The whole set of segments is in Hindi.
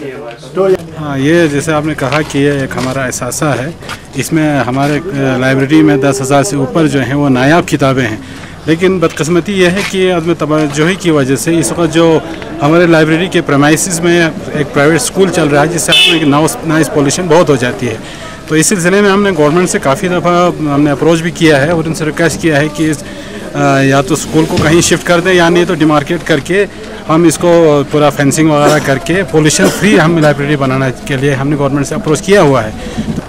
हाँ, ये जैसे आपने कहा कि ये एक हमारा एहसासा है। इसमें हमारे लाइब्रेरी में 10,000 से ऊपर जो हैं वो नायाब किताबें हैं, लेकिन बदकिस्मती ये है कि अदम तवज्जुही की वजह से इस वक्त जो हमारे लाइब्रेरी के प्रेमाइसिस में एक प्राइवेट स्कूल चल रहा है, जिससे हमें नॉइस पोल्यूशन बहुत हो जाती है। तो इस सिलसिले में हमने गवर्नमेंट से काफ़ी दफ़ा हमने अप्रोच भी किया है और उनसे रिक्वेस्ट किया है कि या तो स्कूल को कहीं शिफ्ट कर दें या नहीं तो डिमार्केट करके हम इसको पूरा फेंसिंग वगैरह करके पोल्यूशन फ्री हम लाइब्रेरी बनाने के लिए हमने गवर्नमेंट से अप्रोच किया हुआ है।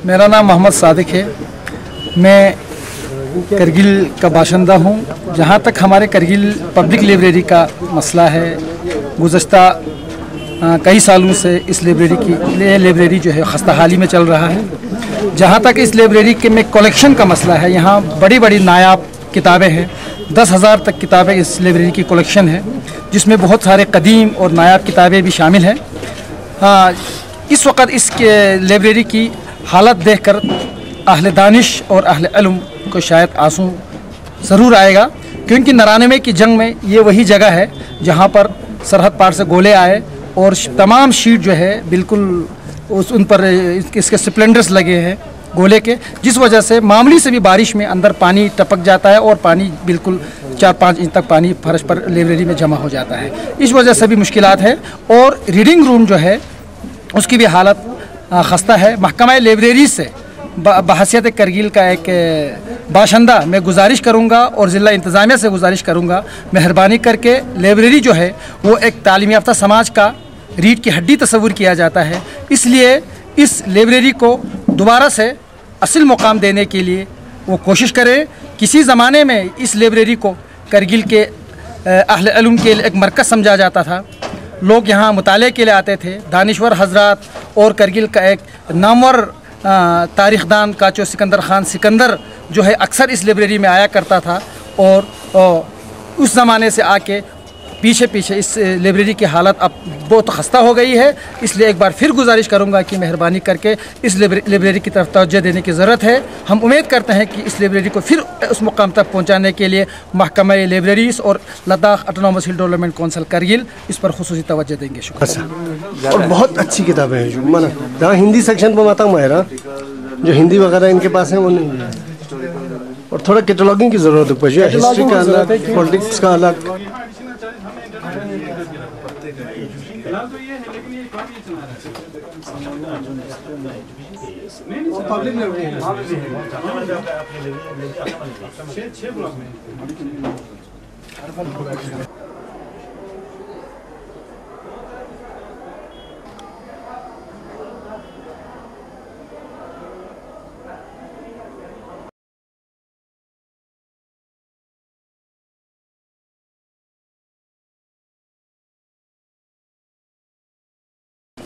मेरा नाम मोहम्मद सादिक है। मैं करगिल का बाशिंदा हूँ। जहाँ तक हमारे करगिल पब्लिक लाइब्रेरी का मसला है, गुज़श्ता कई सालों से इस लाइब्रेरी जो है खस्ता हाली में चल रहा है। जहाँ तक इस लाइब्रेरी के में कलेक्शन का मसला है, यहाँ बड़ी बड़ी नायाब किताबें हैं। 10,000 तक किताबें इस लाइब्रेरी की कलेक्शन है, जिसमें बहुत सारे कदीम और नायाब किताबें भी शामिल हैं। इस वक्त इस लाइब्रेरी की हालत देखकर अहले दानिश और अहले इल्म को शायद आंसू ज़रूर आएगा, क्योंकि 99 की जंग में ये वही जगह है जहाँ पर सरहद पार से गोले आए और तमाम शीट जो है बिल्कुल उन पर इसके स्प्लेंडर्स लगे हैं गोले के, जिस वजह से मामूली से भी बारिश में अंदर पानी टपक जाता है और पानी बिल्कुल 4-5 इंच तक पानी फर्श पर लाइब्रेरी में जमा हो जाता है। इस वजह से भी मुश्किलात है और रीडिंग रूम जो है उसकी भी हालत खस्ता है। महकमा लाइब्रेरी से बहसियत करगिल का एक बाशिंदा मैं गुजारिश करूंगा और ज़िला इंतज़ामिया से गुजारिश करूंगा, मेहरबानी करके लाइब्रेरी जो है वो एक तालीम याफ्ता समाज का रीढ़ की हड्डी तस्वुर किया जाता है, इसलिए इस लाइब्रेरी को दोबारा से असल मुकाम देने के लिए वो कोशिश करें। किसी ज़माने में इस लाइब्रेरी को करगिल के अहले इल्म के एक मरकज़ समझा जाता था। लोग यहाँ मुताले के लिए आते थे। दानिश्वर हजरात और करगिल का एक नामवर तारीख़दान काचो सिकंदर ख़ान सिकंदर जो है अक्सर इस लाइब्रेरी में आया करता था और उस ज़माने से आके पीछे पीछे इस लाइब्रेरी की हालत अब बहुत खस्ता हो गई है। इसलिए एक बार फिर गुजारिश करूंगा कि मेहरबानी करके इस लाइब्रेरी की तरफ तवज्जो देने की ज़रूरत है। हम उम्मीद करते हैं कि इस लाइब्रेरी को फिर उस मुकाम तक पहुंचाने के लिए महकमा लाइब्रेरीज़ और Ladakh autonomous hill development council Kargil इस पर खुसूसी तवज्जो देंगे। शुक्रिया। और बहुत अच्छी किताबें हैं जो माना जहाँ हिंदी सेक्शन पर माता मायरा जो हिंदी वगैरह इनके पास है वो नहीं, और थोड़ा कैटलॉगिंग की ज़रूरत है। हिस्ट्री का अलग, पॉलिटिक्स का अलग।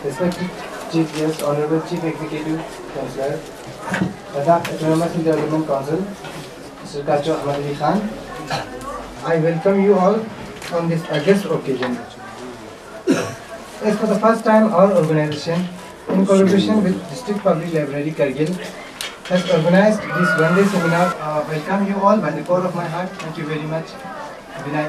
Respected Chief Guest, Honorable Chief Executive Councillor, Autonomous Development Council, Mr. Kacho Ahmad Ali Khan, I welcome you all on this august occasion. As for the first time, our organization, in collaboration with District Public Library Kargil, has organized this one-day seminar. Welcome you all by the core of my heart. Thank you very much. Vinay.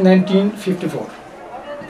1954.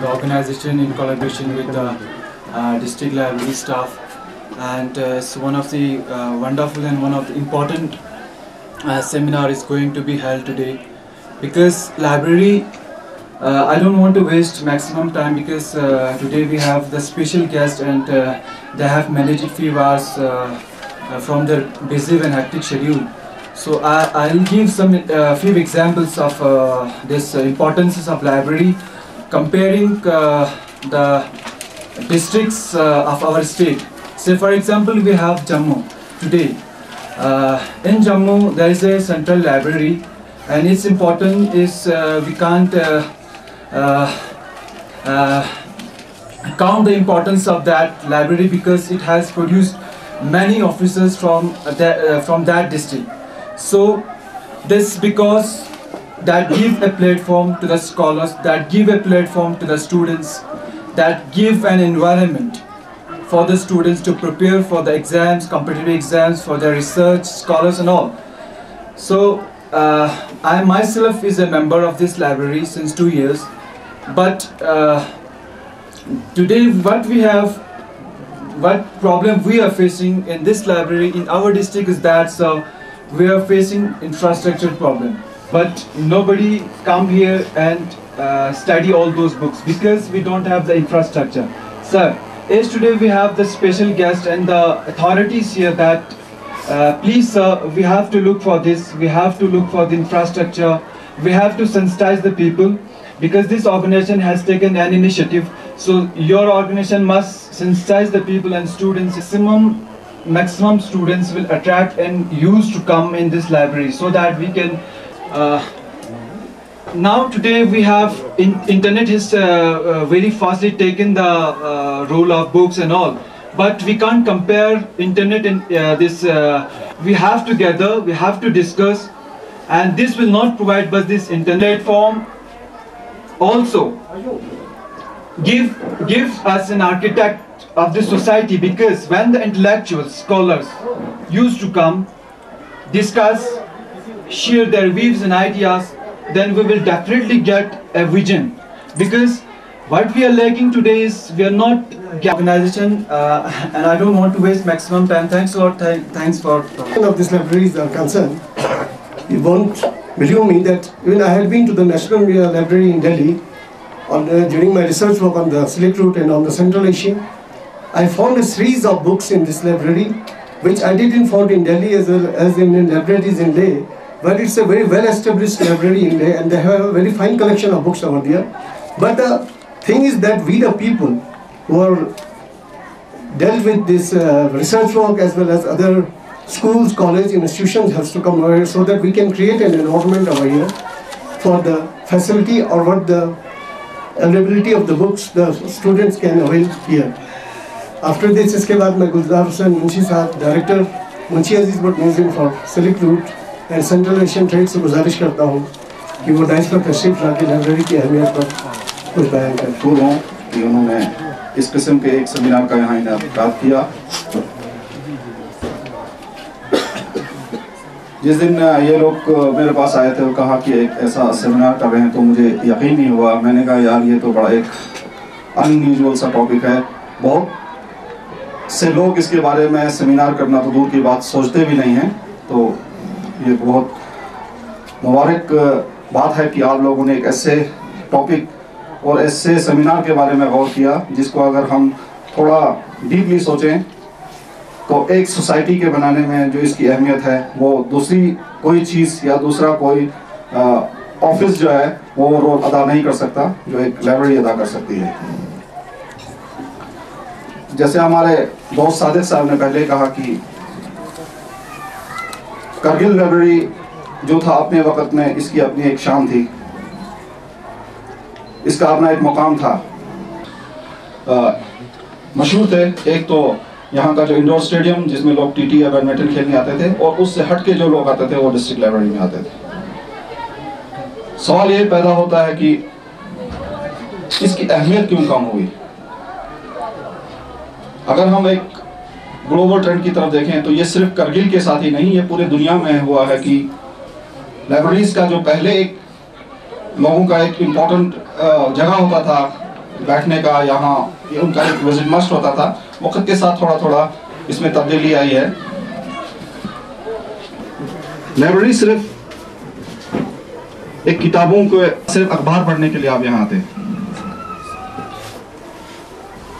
The organization in collaboration with the district library staff, and it's one of the wonderful and one of the important seminar is going to be held today, because library I don't want to waste maximum time, because today we have the special guest and they have managed few hours from their busy and hectic schedule. So I'll give some few examples of this importance of library, comparing the districts of our state. Say for example we have Jammu today. In Jammu there is a central library, and its importance is we can't count the importance of that library, because it has produced many officers from that district. So this because that give a platform to the scholars, that give a platform to the students, that give an environment for the students to prepare for the exams, competitive exams, for their research, scholars and all. So I myself is a member of this library since 2 years, but today what problem we are facing in this library in our district is that we are facing infrastructure problem, but nobody come here and study all those books because we don't have the infrastructure. Sir, as today we have the special guest and the authorities here that please sir, we have to look for this, we have to look for the infrastructure, we have to sensitize the people, because this organization has taken an initiative. So your organization must sensitize the people and students. Maximum students will attract and use to come in this library, so that we can now today we have internet has very fastly taken the role of books and all, but we can't compare internet and this. We have to gather, we have to discuss, and this will not provide, but this internet form also gives us an architect of the society, because when the intellectuals, scholars used to come, discuss, share their views and ideas, then we will definitely get a vision. Because what we are lacking today is we are not organization, and I don't want to waste maximum time. Thanks for Of this libraries are concerned, you won't believe me that even I had been to the National Library in Delhi during my research work on the Silk Route and on the Central Asia. I found a series of books in this library which I didn't find in Delhi as well as in libraries in Leh, but it's a very well-established library in Leh and they have a very fine collection of books over there. But the thing is that we the people who are dealt with this research work as well as other schools, colleges, institutions has to come over here so that we can create an environment over here for the facility or what the availability of the books the students can avail here. After this, इसके बाद मैं गुलजार हुसैन मुंशी साहब director Munshi Aziz but museum for silk route and central Asian trade से गुजारिश करता हूँ कि वो डाइस पर तशरीफ ला के लाइब्रेरी की अहमियत पर कुछ बयान करें। मशहूर हूँ कि उन्होंने इस किस्म के एक सेमिनार का यहाँ इनेकाद किया। जिस दिन ये लोग मेरे पास आए थे और कहा कि एक ऐसा सेमिनार कर रहे हैं, तो मुझे यकीन नहीं हुआ। मैंने कहा यार ये तो बड़ा एक अनयूजुअल सा टॉपिक है, बहुत से लोग इसके बारे में सेमिनार करना तो दूर की बात सोचते भी नहीं हैं। तो ये बहुत मुबारक बात है कि आप लोगों ने एक ऐसे टॉपिक और ऐसे सेमिनार के बारे में गौर किया जिसको अगर हम थोड़ा डीपली सोचें तो एक सोसाइटी के बनाने में जो इसकी अहमियत है वो दूसरी कोई चीज़ या दूसरा कोई ऑफिस जो है वो रोल अदा नहीं कर सकता जो एक लाइब्रेरी अदा कर सकती है। जैसे हमारे दोस्त सादिक साहब ने पहले कहा कि करगिल लाइब्रेरी जो था अपने वक्त में इसकी अपनी एक शान थी, इसका अपना एक मुकाम था। मशहूर थे, एक तो यहाँ का जो इंडोर स्टेडियम जिसमें लोग टीटी या बैडमिंटन खेलने आते थे, और उससे हट के जो लोग आते थे वो डिस्ट्रिक्ट लाइब्रेरी में आते थे। सवाल ये पैदा होता है कि इसकी अहमियत क्यों कम हुई। अगर हम एक ग्लोबल ट्रेंड की तरफ देखें तो ये सिर्फ करगिल के साथ ही नहीं, ये पूरे दुनिया में हुआ है कि लाइब्रेरीज का जो पहले एक लोगों का एक इम्पोर्टेंट जगह होता था बैठने का, यहाँ उनका एक विजिट मस्ट होता था, वक्त के साथ थोड़ा थोड़ा इसमें तब्दीली आई है। लाइब्रेरी सिर्फ एक किताबों को सिर्फ अखबार पढ़ने के लिए आप यहाँ आते हैं,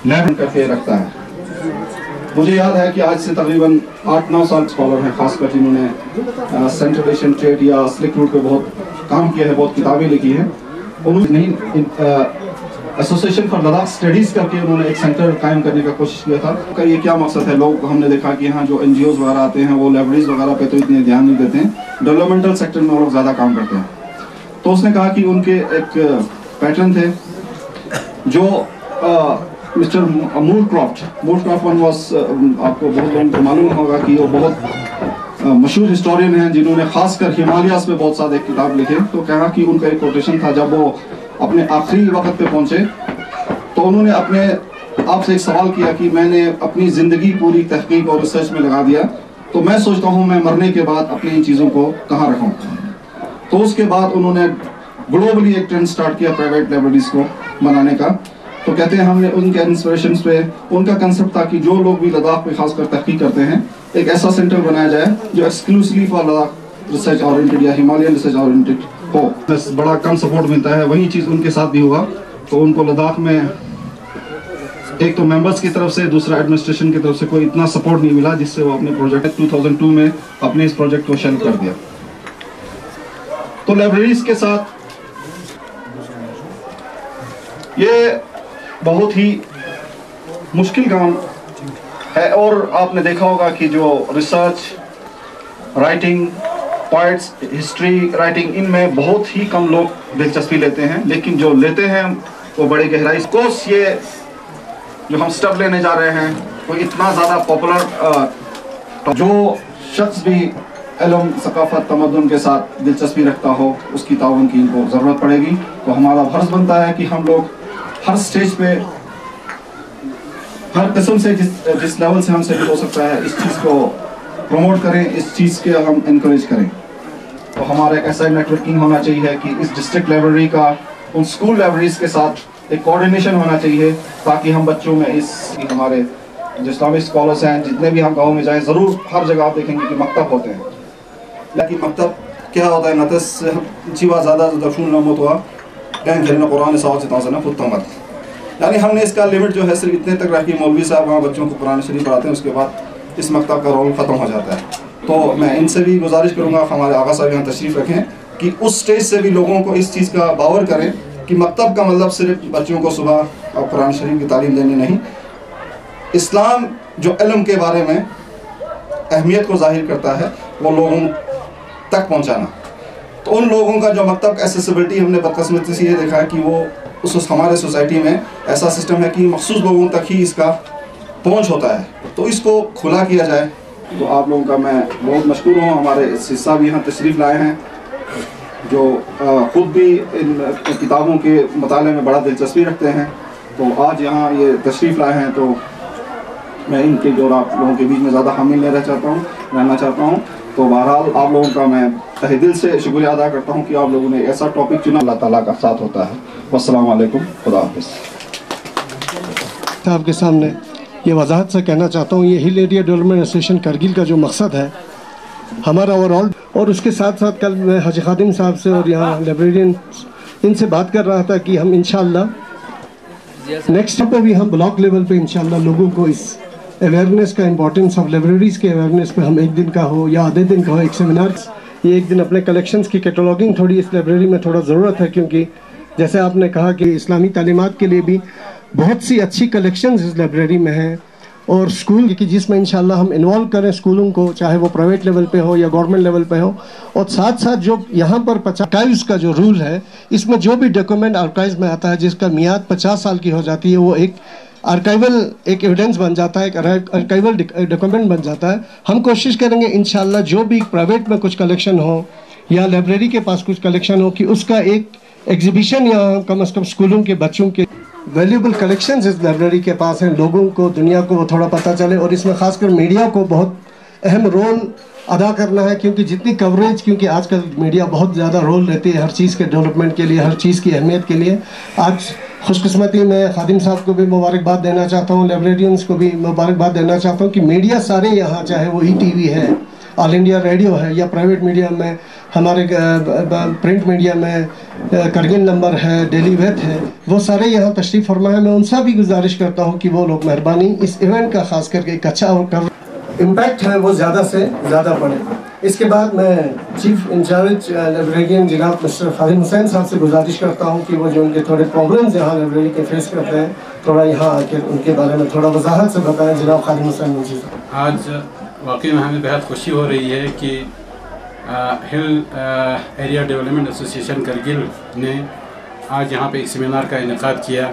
लाइब्रेरी करके रखता है। मुझे याद है कि आज से तकरीबन 8-9 साल स्कॉलर हैं खासकर जिन्होंने सेंट्रल एशियन ट्रेड या स्लिक रूट पे बहुत काम किया है, बहुत किताबें लिखी हैं। उन्होंने नहीं एसोसिएशन फॉर लद्दाख स्टडीज़ करके उन्होंने एक सेंटर कायम करने का कोशिश किया था। का ये क्या मकसद है, लोग हमने देखा कि यहाँ जो NGOs वगैरह आते हैं वो लाइब्रेरीज वगैरह पे तो इतने ध्यान नहीं देते हैं, डेवलपमेंटल सेक्टर में वो लोग ज़्यादा काम करते हैं। तो उसने कहा कि उनके एक पैटर्न थे जो मिस्टर मूरक्रॉफ्ट वन वॉज, आपको बहुत लोगों को मालूम होगा कि वो बहुत मशहूर हिस्टोरियन हैं जिन्होंने खासकर हिमालयास में बहुत सारे किताब लिखे। तो कहा कि उनका एक कोटेशन था, जब वो अपने आखिरी वक्त पे पहुंचे तो उन्होंने अपने आपसे एक सवाल किया कि मैंने अपनी ज़िंदगी पूरी तहकीक और रिसर्च में लगा दिया, तो मैं सोचता हूँ मैं मरने के बाद अपनी इन चीज़ों को कहाँ रखूँ। तो उसके बाद उन्होंने ग्लोबली एक ट्रेंड स्टार्ट किया प्राइवेट लाइब्रेरीज़ को बनाने का। तो कहते हैं हमने उनके इंस्पिरेशंस पे, उनका कंसेप्ट था कि जो लोग भी लद्दाख पे खासकर तहकीक करते हैं, एक ऐसा सेंटर बनाया जाए जो exclusively for Ladakh research oriented या हिमालयन रिसर्च ओरिएंटेड हो। बस बड़ा कम सपोर्ट मिलता है, वही चीज़ उनके साथ भी हुआ। तो उनको लद्दाख में एक तो मेंबर्स की तरफ से, दूसरा एडमिनिस्ट्रेशन की तरफ से कोई इतना सपोर्ट नहीं मिला जिससे वो अपने प्रोजेक्ट 2002 में अपने इस प्रोजेक्ट को शेल्फ कर दिया। तो लाइब्रेरीज के साथ ये बहुत ही मुश्किल काम है, और आपने देखा होगा कि जो research, writing, poets, history writing, इनमें बहुत ही कम लोग दिलचस्पी लेते हैं, लेकिन जो लेते हैं वो बड़े गहराई। कोर्स ये जो हम स्टेप लेने जा रहे हैं कोई इतना ज़्यादा पॉपुलर, जो शख्स भी इल्म, सकाफत, तमद्दुन के साथ दिलचस्पी रखता हो उसकी ताउन की इनको ज़रूरत पड़ेगी। तो हमारा फर्ज बनता है कि हम लोग हर स्टेज पे, हर किस्म से जिस लेवल से हमसे हो सकता है इस चीज़ को प्रमोट करें, इस चीज़ के हम इनकरेज करें। तो हमारा एक ऐसा नेटवर्किंग होना चाहिए कि इस डिस्ट्रिक्ट लाइब्रेरी का उन स्कूल लाइब्रेरीज के साथ एक कोऑर्डिनेशन होना चाहिए, ताकि हम बच्चों में इस, हमारे जो इस्लामिक स्कॉलर्स हैं जितने भी हम गाँव में जाएँ, ज़रूर हर जगह आप देखेंगे कि मकतब होते हैं। लेकिन मकतब क्या होता है, नतस जीवा ज़्यादा दफून नमत हुआ खेलना कुरान साहब से ताज़ना खुद तमत, यानी हमने इसका लिमिट जो है सिर्फ इतने तक रखी, मौलवी साहब वहाँ बच्चों को कुरान शरीफ पढ़ाते हैं, उसके बाद इस मकतब का रोल ख़त्म हो जाता है। तो मैं इनसे भी गुजारिश करूँगा, हमारे आगा साहब यहाँ तशरीफ़ रखें, कि उस स्टेज से भी लोगों को इस चीज़ का बावर करें कि मकतब का मतलब सिर्फ बच्चों को सुबह और कुरान शरीफ की तालीम देनी नहीं, इस्लाम जो इल्म के बारे में अहमियत को ज़ाहिर करता है वो लोगों तक पहुँचाना। तो उन लोगों का जो मकतब एसेसिबिलिटी, हमने बदकिस्मती से ये देखा है कि वो उस हमारे सोसाइटी में ऐसा सिस्टम है कि मखसूस लोगों तक ही इसका पहुँच होता है, तो इसको खुला किया जाए। तो आप लोगों का मैं बहुत मशकूर हूँ। हमारे हिस्सा भी यहाँ तशरीफ़ लाए हैं जो ख़ुद भी इन किताबों के मताले में बड़ा दिलचस्पी रखते हैं, तो आज यहाँ ये तशरीफ़ लाए हैं। तो मैं इनके जो आप लोगों के बीच में ज़्यादा हामिल नहीं रहना चाहता हूँ। तो बहरहाल आप लोगों का मैं तहे दिल से शुक्रिया अदा करता हूँ कि आप लोगों ने ऐसा टॉपिक चुना। अल्लाह ताला का साथ होता है। वस्सलाम वालेकुम, खुदा हाफ़िज़। आपके सामने ये वजाहत से कहना चाहता हूँ, ये hill area development association Kargil का जो मकसद है हमारा ओवरऑल, और उसके साथ साथ कल मैं हाजी खादिम साहब से और यहाँ लाइब्रेरियन इनसे बात कर रहा था कि हम इंशाअल्लाह नेक्स्ट पे भी हम ब्लॉक लेवल पे इंशाअल्लाह लोगों को इस अवेयरनेस का, इंपॉर्टेंस ऑफ लाइब्रेरीज़ के अवेयरनेस पे हम एक दिन का हो या आधे दिन का हो एक सेमिनार, ये एक दिन अपने कलेक्शंस की कैटलॉगिंग थोड़ी इस लाइब्रेरी में थोड़ा ज़रूरत है, क्योंकि जैसे आपने कहा कि इस्लामी तालीमात के लिए भी बहुत सी अच्छी कलेक्शंस इस लाइब्रेरी में हैं, और स्कूल की जिसमें इंशाल्लाह हम इन्वॉल्व करें स्कूलों को, चाहे वो प्राइवेट लेवल पे हो या गवर्नमेंट लेवल पे हो। और साथ साथ जो यहाँ पर आर्काइव्स का जो रूल है, इसमें जो भी डॉक्यूमेंट आर्काइव्स में आता है जिसका मियाद 50 साल की हो जाती है, वो एक आर्काइवल एक एविडेंस बन जाता है, एक आर्काइवल डॉक्यूमेंट बन जाता है। हम कोशिश करेंगे इंशाल्लाह जो भी प्राइवेट में कुछ कलेक्शन हो या लाइब्रेरी के पास कुछ कलेक्शन हो कि उसका एक एग्जीबिशन या कम से कम स्कूलों के बच्चों के वैल्यूबल कलेक्शंस इस लाइब्रेरी के पास हैं, लोगों को, दुनिया को वो थोड़ा पता चले। और इसमें खासकर मीडिया को बहुत अहम रोल अदा करना है, क्योंकि जितनी कवरेज, क्योंकि आजकल मीडिया बहुत ज़्यादा रोल लेती है हर चीज़ के डेवलपमेंट के लिए, हर चीज़ की अहमियत के लिए। आज खुशकिस्मती में खादिम साहब को भी मुबारकबाद देना चाहता हूँ, लाइब्रेरियंस को भी मुबारकबाद देना चाहता हूँ कि मीडिया सारे यहाँ, चाहे वो ETV है, ऑल इंडिया रेडियो है, या प्राइवेट मीडिया में हमारे प्रिंट मीडिया में करगिल नंबर है, डेली वेथ है, वो सारे यहाँ तशरीफ़ फरमा है। मैं उनसे भी गुजारिश करता हूँ कि वो लोग मेहरबानी इस इवेंट का खास करके एक अच्छा और इम्पैक्ट है वो ज़्यादा से ज़्यादा पड़े। इसके बाद मैं चीफ इंचार्ज लाइब्रेरियन जनाब मिस्टर खादिम हुसैन साहब से गुजारिश करता हूँ कि वो जो उनके थोड़े प्रॉब्लम्स यहाँ लाइब्रेरी के फेस करते हैं, थोड़ा यहाँ आकर उनके बारे में थोड़ा वजाहत से बताएं। जनाब खादिम हुसैन मुझे आज वाकई में हमें बेहद खुशी हो रही है कि hill area development association Kargil ने आज यहाँ पे एक सेमिनार का इनेकाद किया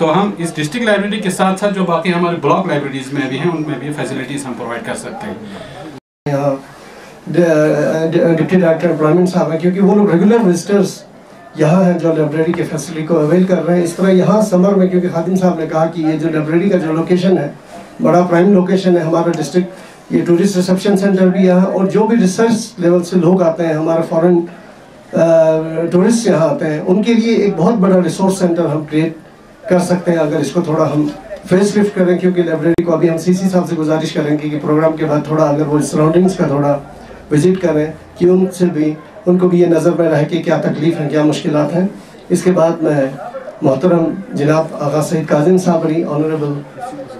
तो हम इस डिस्ट्रिक्ट लाइब्रेरी के साथ साथ जो बाकी हमारे ब्लॉक लाइब्रेरीज में भी हैं उनमें भी फैसिलिटीज़ हम प्रोवाइड कर सकते हैं। यहाँ डिप्टी डायरेक्टर एम्प्लॉयमेंट साहब हैं, क्योंकि वो लोग रेगुलर विजिटर्स यहाँ हैं जो लाइब्रेरी के फैसिलिटी को अवेल कर रहे हैं। इस तरह यहाँ समर में, क्योंकि खादिम साहब ने कहा कि ये जो लाइब्रेरी का जो लोकेशन है बड़ा प्राइम लोकेशन है हमारा डिस्ट्रिक्ट, ये टूरिस्ट रिसेप्शन सेंटर भी यहाँ, और जो भी रिसर्च लेवल से लोग आते हैं, हमारे फॉरेन टूरिस्ट यहाँ आते हैं, उनके लिए एक बहुत बड़ा रिसोर्स सेंटर हम क्रिएट कर सकते हैं अगर इसको थोड़ा हम फेस लिफ्ट करें। क्योंकि लाइब्रेरी को अभी हम सीसी साहब से गुजारिश करेंगे कि प्रोग्राम के बाद थोड़ा अगर वो सराउंडिंग्स का थोड़ा विजिट करें कि उनको भी ये नज़र में रहे कि क्या तकलीफ़ है, क्या मुश्किलात हैं। इसके बाद मैं मोहतरम जनाब Agha Saeed Kazim Sabri honourable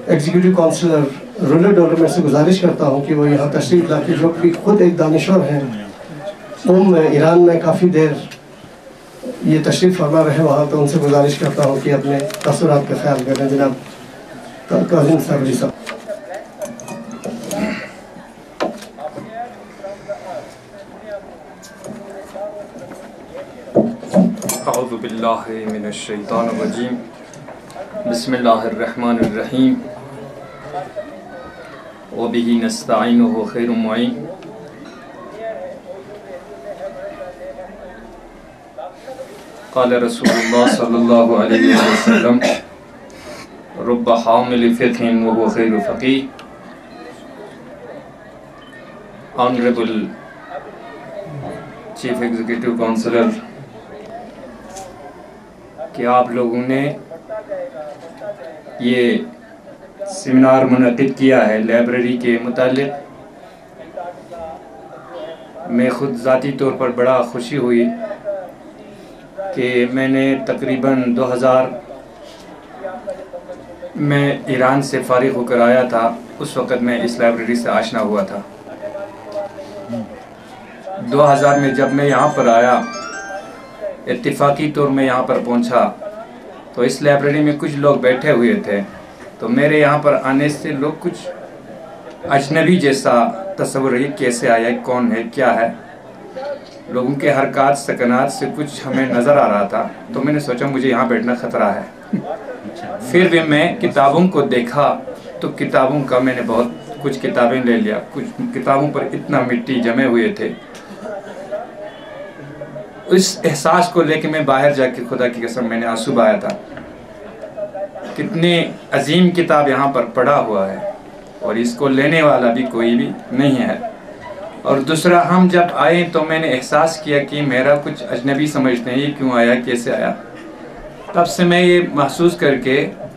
executive councillor rural development से गुजारिश करता हूँ कि वो यहाँ तशरीफ़ लाके, जो कि खुद एक दानिश्वर हैं, ईरान में काफ़ी देर ये तशरीफ़ फरमा रहे वहाँ, तो उनसे गुजारिश करता हूँ कि अपने तसव्वुरात का ख्याल करें। जनाब काजिम साबरी साहब। अऊज़ु बिल्लाहि मिनश शैतानिर रजीम, बिस्मिल्लाहिर रहमानिर रहीम, व बिही नस्तईनुहु खैरुम मुईन। क़ाल रसूलुल्लाह सल्लल्लाहु अलैहि वसल्लम, रुब्ब हामिल फ़िक़्हिन व हुवा खैरु फ़क़ीह। ऑनरेबल चीफ एग्जीक्यूटिव काउंसिलर, कि आप लोगों ने ये सेमिनार मुनक़िद किया है लाइब्रेरी के मुतालिक, मैं ख़ुद ज़ाती तौर पर बड़ा खुशी हुई कि मैंने तकरीबन 2000 में ईरान से फ़ारिग़ होकर आया था। उस वक़्त मैं इस लाइब्रेरी से आशना हुआ था। 2000 में जब मैं यहाँ पर आया, इत्तिफ़ाक़ी तौर में यहाँ पर पहुँचा तो इस लाइब्रेरी में कुछ लोग बैठे हुए थे, तो मेरे यहाँ पर आने से लोग कुछ अजनबी जैसा तस्वुर है, कैसे आया, कौन है, क्या है, लोगों के हरकत सकनात से कुछ हमें नज़र आ रहा था। तो मैंने सोचा मुझे यहाँ बैठना ख़तरा है। फिर भी मैं किताबों को देखा तो किताबों का मैंने बहुत कुछ किताबें ले लिया। कुछ किताबों पर इतना मिट्टी जमे हुए थे, इस एहसास को लेके मैं बाहर जाके खुदा की कसम मैंने आंसू बहाया था। कितने अजीम किताब यहाँ पर पड़ा हुआ है और इसको लेने वाला भी कोई भी नहीं है। और दूसरा, हम जब आए तो मैंने एहसास किया कि मेरा कुछ अजनबी समझते हैं, ये क्यों आया, कैसे आया। तब से मैं ये महसूस करके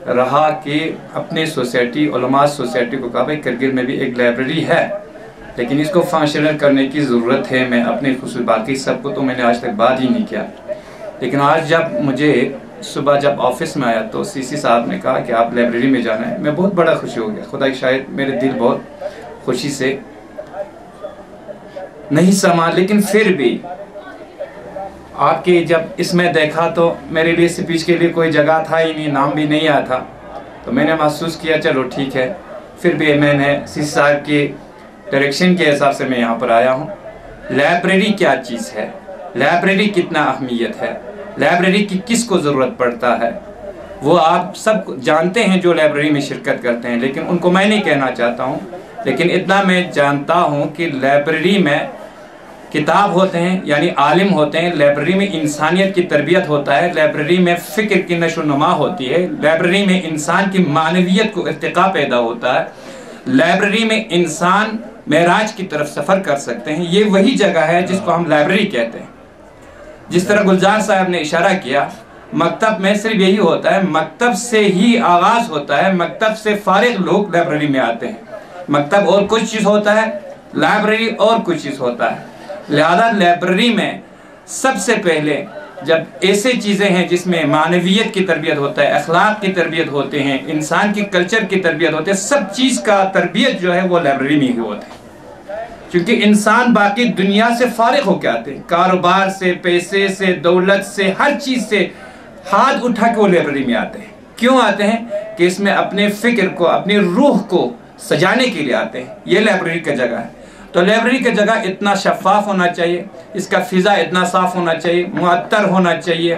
रहा कि अपने सोसाइटी, उलमा सोसाइटी को कहा भाई करगिल में भी एक लाइब्रेरी है, लेकिन इसको फंक्शनल करने की ज़रूरत है। मैं अपने खुसूस बाकी सबको तो मैंने आज तक बात ही नहीं किया, लेकिन आज जब मुझे सुबह जब ऑफिस में आया तो सीसी साहब ने कहा कि आप लाइब्रेरी में जाना है, मैं बहुत बड़ा खुशी हो गया। खुदा की शायद मेरे दिल बहुत खुशी से नहीं समा, लेकिन फिर भी आपके जब इसमें देखा तो मेरे लिए स्पीच के लिए कोई जगह था ही नहीं, नाम भी नहीं आया था। तो मैंने महसूस किया चलो ठीक है। फिर भी मैंने सीसी साहब के डायरेक्शन के हिसाब से मैं यहाँ पर आया हूँ। लाइब्रेरी क्या चीज़ है, लाइब्रेरी कितना अहमियत है, लाइब्रेरी की किस को ज़रूरत पड़ता है, वो आप सब जानते हैं जो लाइब्रेरी में शिरकत करते हैं, लेकिन उनको मैं नहीं कहना चाहता हूँ। लेकिन इतना मैं जानता हूँ कि लाइब्रेरी में किताब होते हैं, यानी आलिम होते हैं, लाइब्रेरी में इंसानियत की तरबियत होता है, लाइब्रेरी में फ़िक्र की नशोनुमा होती है, लाइब्रेरी में इंसान की मानवियत को इर्तिका पैदा होता है, लाइब्रेरी में इंसान मेराज की तरफ सफ़र कर सकते हैं। ये वही जगह है जिसको हम लाइब्रेरी कहते हैं। जिस तरह गुलजार साहब ने इशारा किया, मकतब में सिर्फ यही होता है, मकतब से ही आगाज़ होता है, मकतब से फारिग लोग लाइब्रेरी में आते हैं। मकतब और कुछ चीज़ होता है, लाइब्रेरी और कुछ चीज़ होता है। लिहाजा लाइब्रेरी में सबसे पहले जब ऐसे चीज़ें हैं जिसमें मानवियत की तरबियत होता है, अखलाक की तरबियत होते हैं, इंसान की कल्चर की तरबियत होती है, सब चीज़ का तरबियत जो है वो लाइब्रेरी में ही होती है। क्योंकि इंसान बाकी दुनिया से फारिग होकर आते हैं, कारोबार से, पैसे से, दौलत से, हर चीज़ से हाथ उठा के वो लाइब्रेरी में आते हैं। क्यों आते हैं? कि इसमें अपने फ़िक्र को, अपनी रूह को सजाने के लिए आते हैं। ये लाइब्रेरी का जगह है। तो लाइब्रेरी की जगह इतना शफाफ होना चाहिए, इसका फ़िज़ा इतना साफ़ होना चाहिए, मुअत्तर होना चाहिए,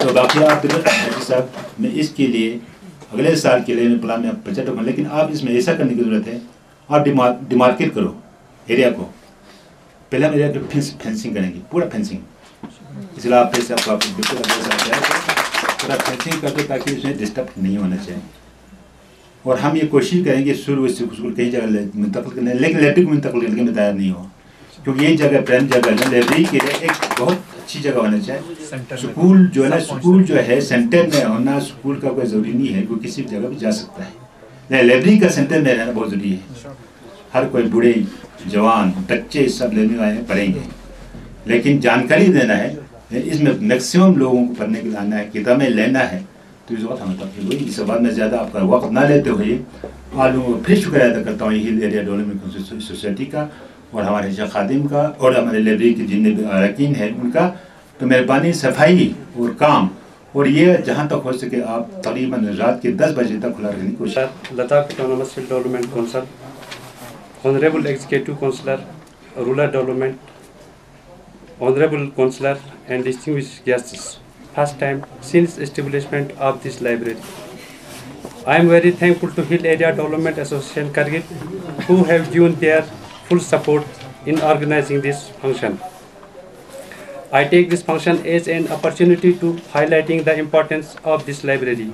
तो बाकी आप साहब मैं इसके लिए अगले साल के लिए मैं प्लान में बजट रखूँ, लेकिन आप इसमें ऐसा करने की ज़रूरत है, आप डिमार्केट करो एरिया को। पहले हम एरिया की फेंसिंग करेंगे, पूरा फेंसिंग, इसलिए आप पैसे आपको बिल्कुल पूरा फेंसिंग करके ताकि उसमें डिस्टर्ब नहीं होना चाहिए। और हम ये कोशिश करेंगे शुरू से स्कूल कई जगह मुंतकिल करने, लेकिन लाइब्रेरी को मुंतकिल करने में तैयार नहीं हो, क्योंकि यही जगह प्राइम जगह है लाइब्रेरी के लिए एक बहुत अच्छी जगह होना चाहिए। स्कूल जो है ना, स्कूल जो है सेंटर में होना, स्कूल का कोई ज़रूरी नहीं है, कोई किसी भी जगह भी जा सकता है। लाइब्रेरी का सेंटर में रहना बहुत ज़रूरी है। हर कोई बूढ़े जवान बच्चे सब लेने आए हैं, पढ़ेंगे, लेकिन जानकारी देना है, इसमें मैक्सिमम लोगों को पढ़ने के लिए आना है, किताबें लेना है। तो इस वक्त हमें तकलीफ हुई, इस बात में ज़्यादा आपका वक्त ना लेते हुए आलू फिर शुक्रिया अदा करता हूँ हिल एरिया डेवलपमेंट सोसाइटी का और हमारे शाह खादिम का और हमारे लाइब्रेरी के जितने भी अरकान हैं उनका। तो मेहरबानी सफाई और काम, और ये जहाँ तक हो सके आप तकरीबन रात के 10 बजे तक खुला रखने की कोशिश। Ladakh autonomous hill development council, honourable executive councillor rural development, honourable councillor and distinguished guests, first time since establishment of this library. I am very thankful to Hill Area Development Association Kargil, who have given their full support in organizing this function. I take this function as an opportunity to highlighting the importance of this library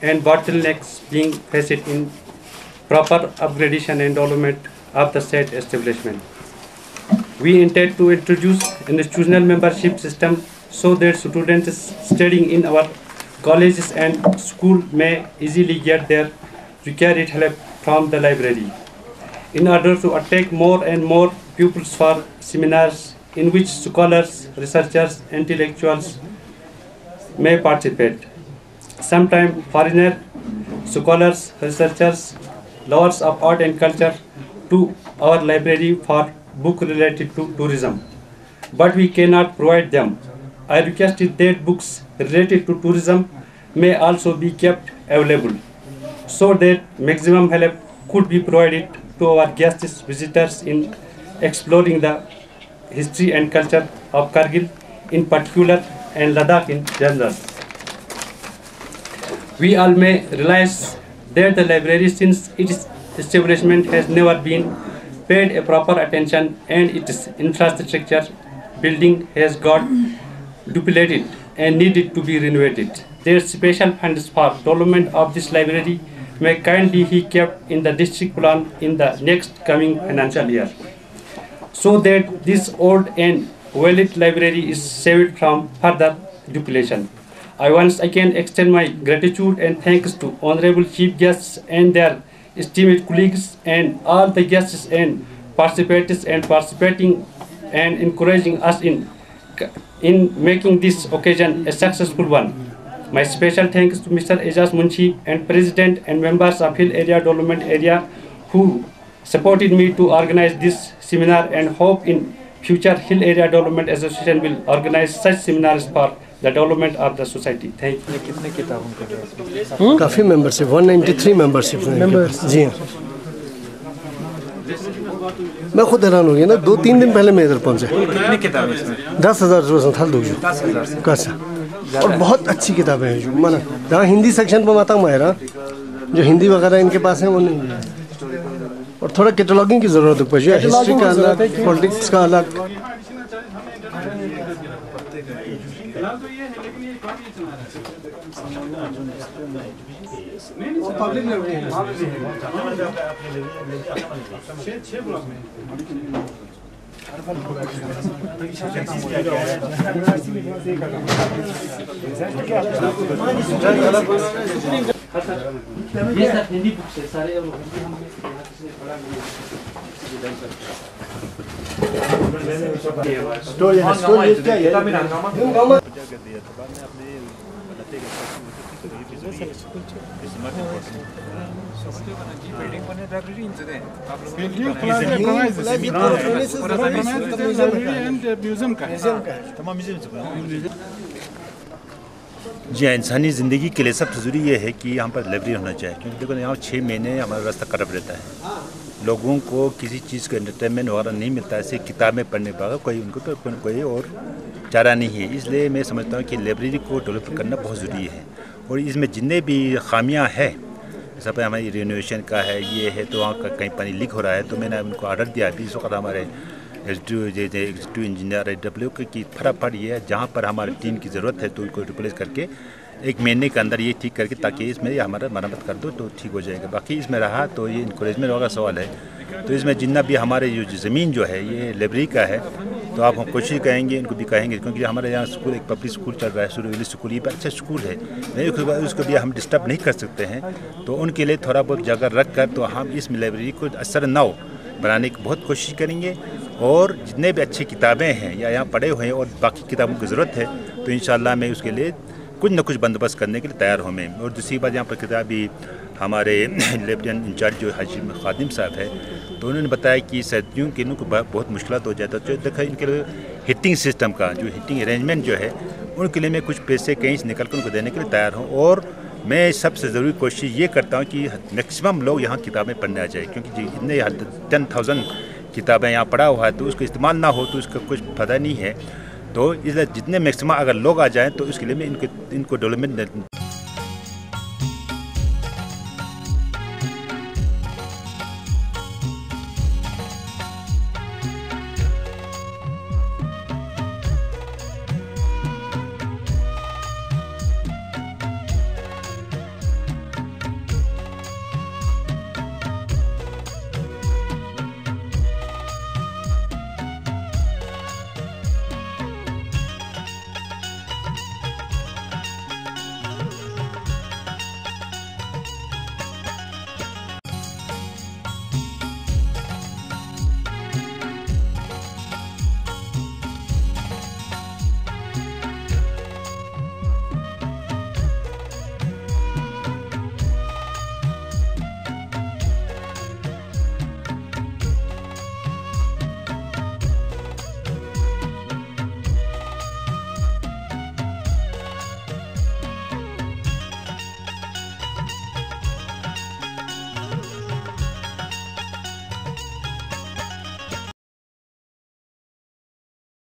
and bottlenecks being faced in proper upgradation and development of the said establishment. We intend to introduce an institutional membership system so that students studying in our colleges and school may easily get their required help from the library, in order to attract more and more pupils for seminars in which scholars, researchers, intellectuals may participate. Sometimes foreigner scholars, researchers, lovers of art and culture to our library for book related to tourism, but we cannot provide them. I requested that books related to tourism may also be kept available, so that maximum help could be provided to our guests, visitors in exploring the history and culture of Kargil in particular and Ladakh in general. We all may realize that the library since its establishment has never been paid a proper attention, and its infrastructure building has got depleted and needed to be renovated. Their special funds for development of this library may kindly be kept in the district plan in the next coming financial year, so that this old and well-lit library is saved from further depletion. I once again extend my gratitude and thanks to honorable chief guests and their esteemed colleagues and all the guests and participants and participating and encouraging us in making this occasion a successful one. My special thanks to Mr. Ejaz Munshi and President and members of Hill Area Development Area who supported me to organize this seminar, and hope in future Hill Area Development Association will organize such seminars for the development of the society. Thank you. कितने किताबों काफ़ी मेंबरशिप 193 मेंबरशिप जी हाँ। मैं खुद हैरान हो गया ना, 2-3 दिन पहले मैं इधर पहुंचा। कितनी किताबें इसमें? 10,000 रोज़ था दो 10,000 कैसा, और बहुत अच्छी किताबें हैं जो माना जहाँ हिंदी सेक्शन पर आता मायरा जो हिंदी वगैरह इनके पास है वो नहीं है, और थोड़ा कैटलॉगिंग की ज़रूरत है, हिस्ट्री का अलग, पॉलिटिक्स का अलग। ये सर हिंदी बुक से सारे स्टोरी क्या है? जी, इंसानी ज़िंदगी के लिए सबसे ज़रूरी ये है कि यहाँ पर लाइब्रेरी होना चाहिए, क्योंकि देखो यहाँ 6 महीने हमारा रास्ता खराब रहता है, लोगों को किसी चीज़ का एंटरटेनमेंट वगैरह नहीं मिलता है, ऐसे किताबें पढ़ने पर कोई उनको तो कोई और चारा नहीं है। इसलिए मैं समझता हूँ कि लाइब्रेरी को डेवलप करना बहुत ज़रूरी है और इसमें जितने भी खामियाँ हैं, सब हमारी रिनोवेशन का है, ये है तो वहाँ का कहीं पानी लीक हो रहा है, तो मैंने उनको ऑर्डर दिया अभी इस वक्त हमारे एग्जीक्यूटिव इंजीनियर डब्ल्यू की फटाफट ये है जहाँ पर हमारी टीम की ज़रूरत है तो उनको रिप्लेस करके 1 महीने के अंदर ये ठीक करके ताकि इसमें हमारा मरम्मत कर दो तो ठीक हो जाएगा। बाकी इसमें रहा तो ये इंकरेजमेंट वाला सवाल है, तो इसमें जितना भी हमारे जो ज़मीन जो है ये लाइब्रेरी का है, तो आप हम कोशिश करेंगे इनको भी कहेंगे, क्योंकि हमारे यहाँ स्कूल एक पब्लिक स्कूल चल रहा है सुरवली स्कूल, ये भी अच्छा स्कूल है, नहीं उसको भी हम डिस्टर्ब नहीं कर सकते हैं, तो उनके लिए थोड़ा बहुत जगह रख कर तो हम इस लाइब्रेरी को असर नौ बनाने की बहुत कोशिश करेंगे। और जितने भी अच्छी किताबें हैं या यहाँ पढ़े हुए हैं और बाकी किताबों की ज़रूरत है तो इंशाअल्लाह मैं उसके लिए कुछ न कुछ बंदोबस्त करने के लिए तैयार हूँ मैं। और दूसरी बात, यहाँ पर किताबी हमारे लेफ्टिनेंट इंचार्ज जो हाजिम खादिम साहब है, तो उन्होंने बताया कि सर्दियों के इनको बहुत मुश्किल हो जाता है, तो देखा इनके लिए हीटिंग सिस्टम का जो हीटिंग अरेंजमेंट जो है उनके लिए मैं कुछ पैसे कहीं से निकल कर उनको देने के लिए तैयार हूँ। और मैं सबसे ज़रूरी कोशिश ये करता हूँ कि मैक्सिमम लोग यहाँ किताबें पढ़ने आ जाए, क्योंकि इतने 10,000 किताबें यहाँ पढ़ा हुआ है तो उसको इस्तेमाल ना हो तो उसका कुछ फ़ायदा नहीं है। तो इसलिए जितने मैक्सिमम अगर लोग आ जाएँ तो उसके लिए मैं इनको डेवलपमेंट